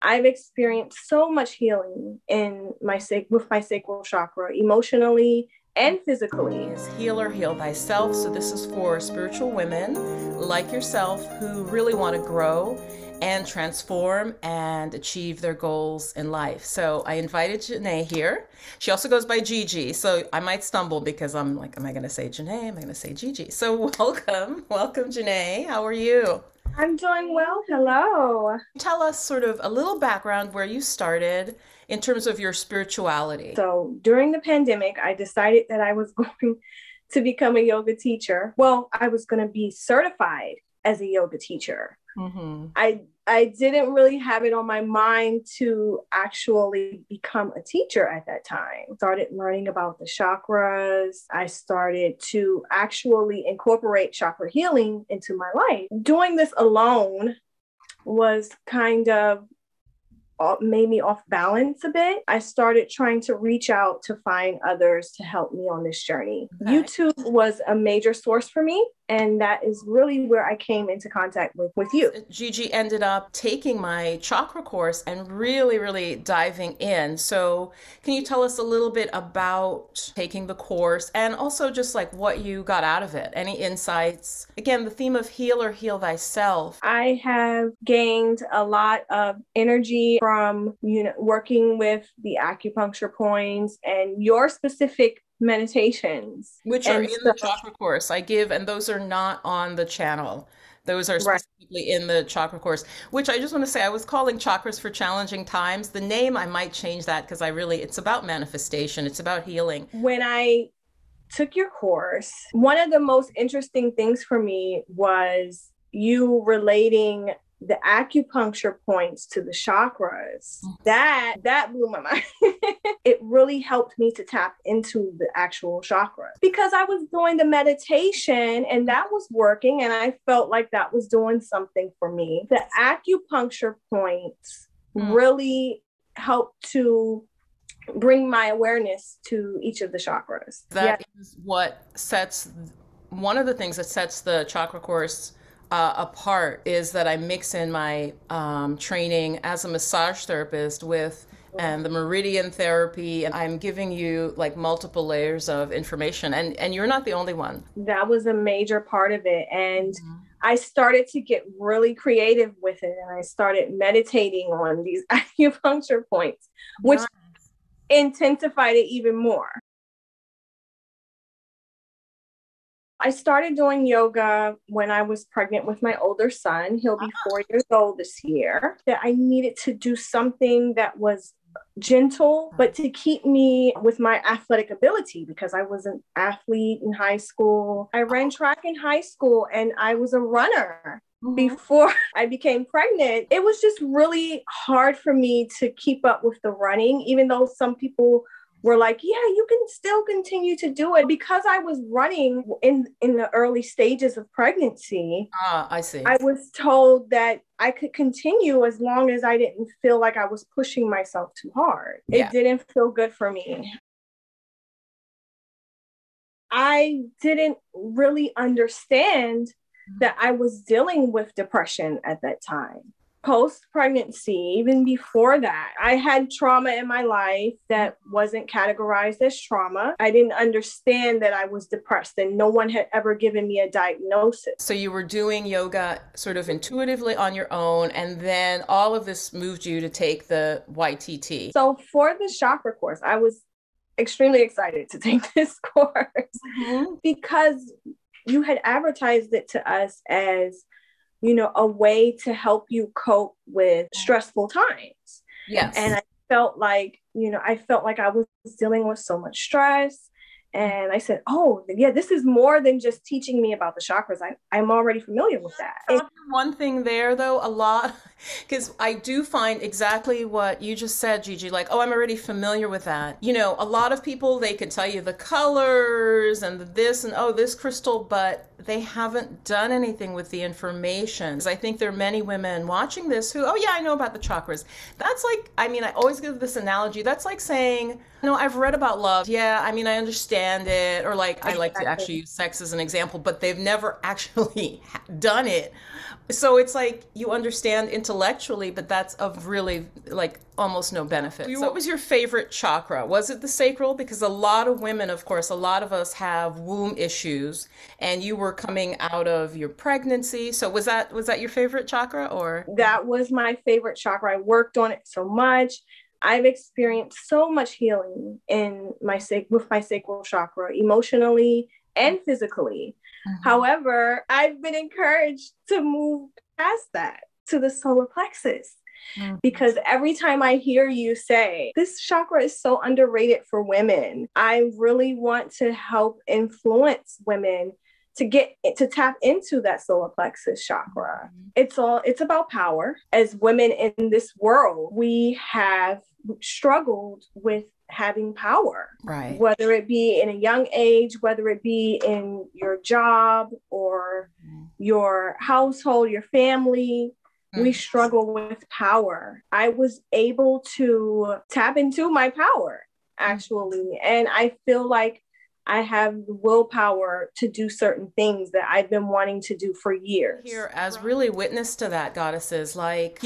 I've experienced so much healing in with my sacral chakra, emotionally and physically. Is Heal or Heal Thyself. So this is for spiritual women like yourself who really want to grow and transform and achieve their goals in life. So I invited GENAE here. She also goes by Gigi. So I might stumble because I'm like, am I going to say GENAE? Am I going to say Gigi? So welcome GENAE. How are you? I'm doing well. Hello. Tell us sort of a little background where you started in terms of your spirituality. So during the pandemic, I decided that I was going to become a yoga teacher. Well, I was going to be certified as a yoga teacher. Mm-hmm. I didn't really have it on my mind to actually become a teacher at that time. Started learning about the chakras. I started to actually incorporate chakra healing into my life. Doing this alone was kind of made me off balance a bit. I started trying to reach out to find others to help me on this journey. Okay. YouTube was a major source for me, and that is really where I came into contact with you. Gigi ended up taking my chakra course and really diving in. So can you tell us a little bit about taking the course and also just like what you got out of it? Any insights? Again, the theme of heal or heal thyself. I have gained a lot of energy from, working with the acupuncture points and your specific meditations. Which are in the chakra course I give, and those are not on the channel. Those are specifically in the chakra course, which I just want to say, I was calling Chakras for Challenging Times. The name, I might change that because it's about manifestation. It's about healing. When I took your course, one of the most interesting things for me was you relating the acupuncture points to the chakras. That blew my mind. It really helped me to tap into the actual chakras because I was doing the meditation and that was working, and I felt like that was doing something for me. The acupuncture points really helped to bring my awareness to each of the chakras. That is what sets, one of the things that sets the chakra course apart is that I mix in my training as a massage therapist with and the meridian therapy, and I'm giving you like multiple layers of information, and you're not the only one. That was a major part of it, and I started to get really creative with it, and I started meditating on these acupuncture points, which intensified it even more. I started doing yoga when I was pregnant with my older son. He'll be 4 years old this year. That I needed to do something that was gentle, but to keep me with my athletic ability because I was an athlete in high school. I ran track in high school and I was a runner. Before I became pregnant. It was just really hard for me to keep up with the running, even though some people were like, yeah, you can still continue to do it. Because I was running in the early stages of pregnancy. I see. I was told that I could continue as long as I didn't feel like I was pushing myself too hard. Yeah. It didn't feel good for me. I didn't really understand that I was dealing with depression at that time. Post-pregnancy, even before that, I had trauma in my life that wasn't categorized as trauma. I didn't understand that I was depressed, and no one had ever given me a diagnosis. So you were doing yoga sort of intuitively on your own, and then all of this moved you to take the YTT. So for the chakra course, I was extremely excited to take this course because you had advertised it to us as, a way to help you cope with stressful times. Yes. And I felt like I was dealing with so much stress. And I said, oh, yeah, this is more than just teaching me about the chakras. I'm already familiar with that. One thing there, though, a lot, because I do find exactly what you just said, Gigi, like, oh, I'm already familiar with that. A lot of people, they can tell you the colors and this and, oh, this crystal, but they haven't done anything with the information. I think there are many women watching this who, oh, yeah, I know about the chakras. That's like, I always give this analogy. That's like saying, I've read about love. Yeah, I understand understand it, or like I like to actually use sex as an example, but they've never actually done it. So it's like you understand intellectually, but that's of really like almost no benefit. So what was your favorite chakra? Was it the sacral? Because a lot of women, of course, a lot of us have womb issues, and you were coming out of your pregnancy. So was that your favorite chakra, or? That was my favorite chakra. I worked on it so much. I've experienced so much healing in with my sacral chakra, emotionally and physically. Mm-hmm. However, I've been encouraged to move past that to the solar plexus. Mm-hmm. Because every time I hear you say, this chakra is so underrated for women, I really want to help influence women to tap into that solar plexus chakra. Mm-hmm. It's about power. As women in this world, we have struggled with having power, right? Whether it be in a young age, whether it be in your job or your household, your family, we struggle with power. I was able to tap into my power, actually. And I feel like I have the willpower to do certain things that I've been wanting to do for years. Here, as really witness to that, goddesses, like,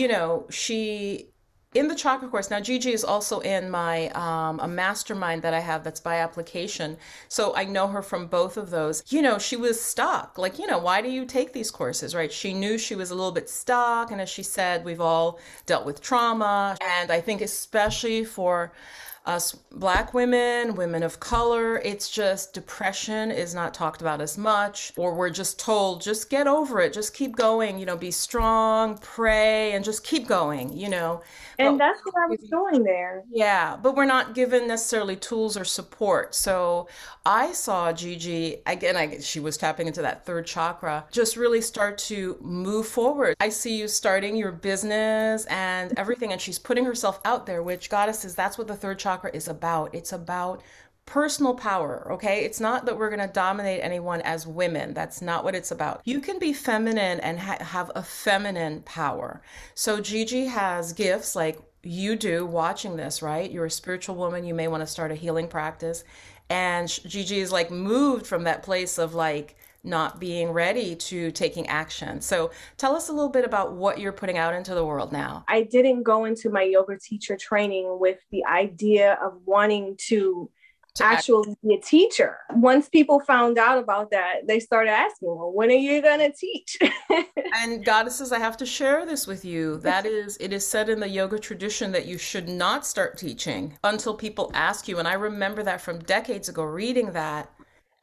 she in the chakra course. Now, Gigi is also in my a mastermind that I have that's by application. So I know her from both of those. She was stuck. Like, why do you take these courses, right? She knew she was a little bit stuck. And as she said, we've all dealt with trauma. And I think especially for us Black women, women of color, it's just depression is not talked about as much, or we're just told, just get over it, just keep going, be strong, pray, and just keep going, And that's what I was doing there. Yeah, but we're not given necessarily tools or support. So I saw Gigi, again, she was tapping into that third chakra, just really start to move forward. I see you starting your business and everything, and she's putting herself out there, which, goddesses, that's what the third chakra is about. It's about personal power, okay? It's not that we're going to dominate anyone as women. That's not what it's about. You can be feminine and have a feminine power. So Gigi has gifts like you do watching this, right? You're a spiritual woman. You may want to start a healing practice. And Gigi is like moved from that place of like not being ready to taking action. So tell us a little bit about what you're putting out into the world now. I didn't go into my yoga teacher training with the idea of wanting to actually be a teacher. Once people found out about that, they started asking, well, when are you going to teach? And goddesses, I have to share this with you. It is said in the yoga tradition that you should not start teaching until people ask you. And I remember that from decades ago, reading that.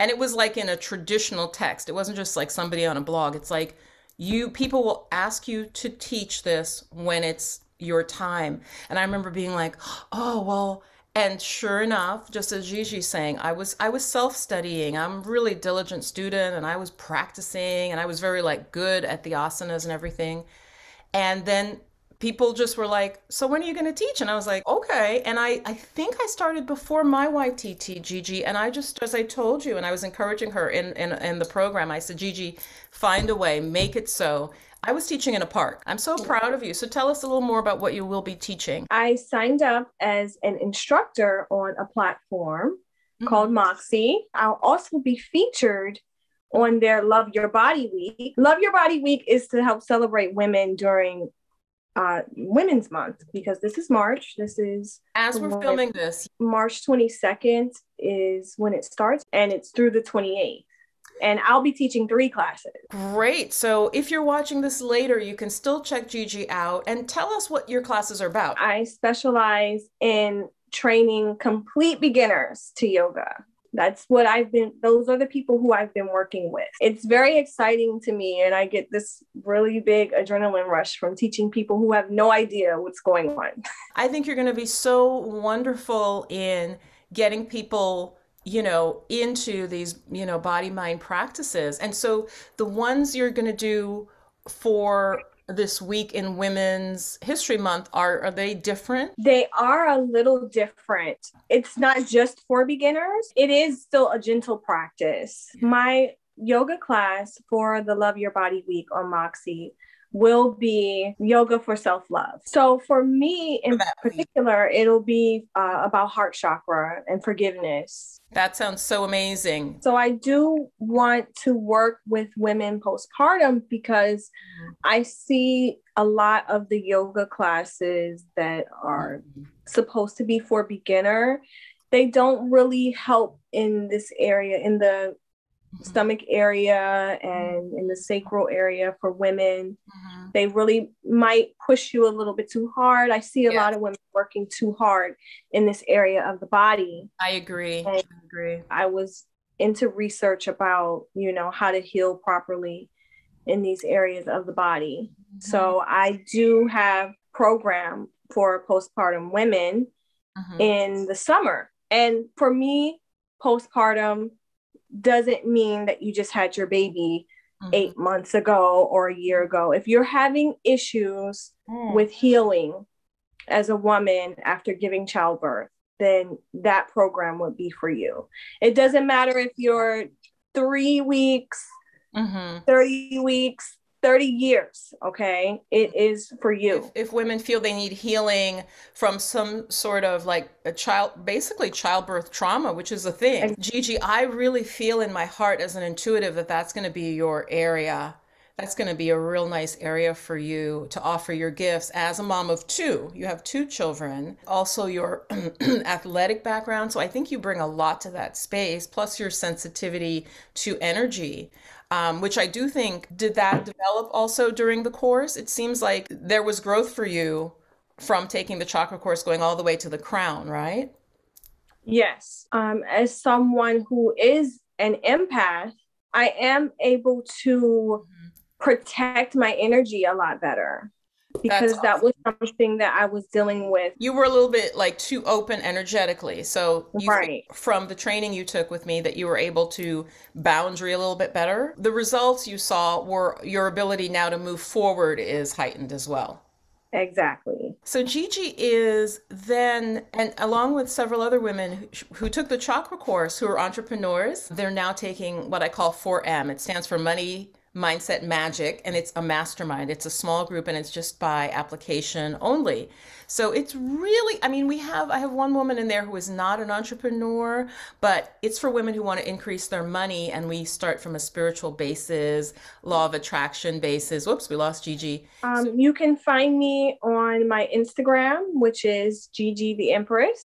And it was like in a traditional text. It wasn't just like somebody on a blog. It's like people will ask you to teach this when it's your time. And I remember being like, oh, well, and sure enough, just as Gigi's saying, I was self-studying. I'm a really diligent student, and I was practicing, and I was very like good at the asanas and everything. And then people just were like, so when are you going to teach? And I was like, okay. And I think I started before my YTT, Gigi. And I just, as I told you, and I was encouraging her in the program, I said, Gigi, find a way, make it so. I was teaching in a park. I'm so proud of you. So tell us a little more about what you will be teaching. I signed up as an instructor on a platform called Moxie. I'll also be featured on their Love Your Body Week. Love Your Body Week is to help celebrate women during Women's Month, because this is March. This is as we're filming this. March 22nd is when it starts, and it's through the 28th. And I'll be teaching 3 classes. Great. So if you're watching this later, you can still check Gigi out and tell us what your classes are about. I specialize in training complete beginners to yoga. Those are the people who I've been working with. It's very exciting to me, and I get this really big adrenaline rush from teaching people who have no idea what's going on. I think you're going to be so wonderful in getting people into these, body mind practices. And so the ones you're going to do for this week in Women's History Month, are they different? They are a little different. It's not just for beginners. It is still a gentle practice. My yoga class for the Love Your Body Week on Moxie, will be yoga for self-love. So for me in particular, it'll be about heart chakra and forgiveness. That sounds so amazing. So I do want to work with women postpartum because I see a lot of the yoga classes that are supposed to be for beginner. They don't really help in this area, in the stomach area and in the sacral area for women. They really might push you a little bit too hard. I see a lot of women working too hard in this area of the body. I agree. And I was into research about, you know, how to heal properly in these areas of the body. So I do have program for postpartum women in the summer. And for me, postpartum doesn't mean that you just had your baby 8 months ago or a year ago. If you're having issues with healing as a woman after giving childbirth, then that program would be for you. It doesn't matter if you're 3 weeks, 30 weeks, 30 years, okay? It is for you. If women feel they need healing from some sort of like basically childbirth trauma, which is a thing. Gigi, I really feel in my heart as an intuitive that that's going to be your area. That's going to be a real nice area for you to offer your gifts as a mom of two. You have 2 children, also your athletic background. So I think you bring a lot to that space, plus your sensitivity to energy. Which I do think, did that develop also during the course? It seems like there was growth for you from taking the chakra course going all the way to the crown, right? Yes. As someone who is an empath, I am able to protect my energy a lot better because that was something that I was dealing with. You were a little bit like too open energetically. So from the training you took with me that you were able to boundary a little bit better. The results you saw were your ability now to move forward is heightened as well. Exactly. So Gigi is then, and along with several other women who took the chakra course, who are entrepreneurs, they're now taking what I call 4M. It stands for Money, Mindset, Magic, and it's a mastermind. It's a small group and it's just by application only. So it's really, I mean, I have one woman in there who is not an entrepreneur, but it's for women who want to increase their money. And we start from a spiritual basis, law of attraction basis. Whoops, we lost Gigi. You can find me on my Instagram, which is Gigi the Empress.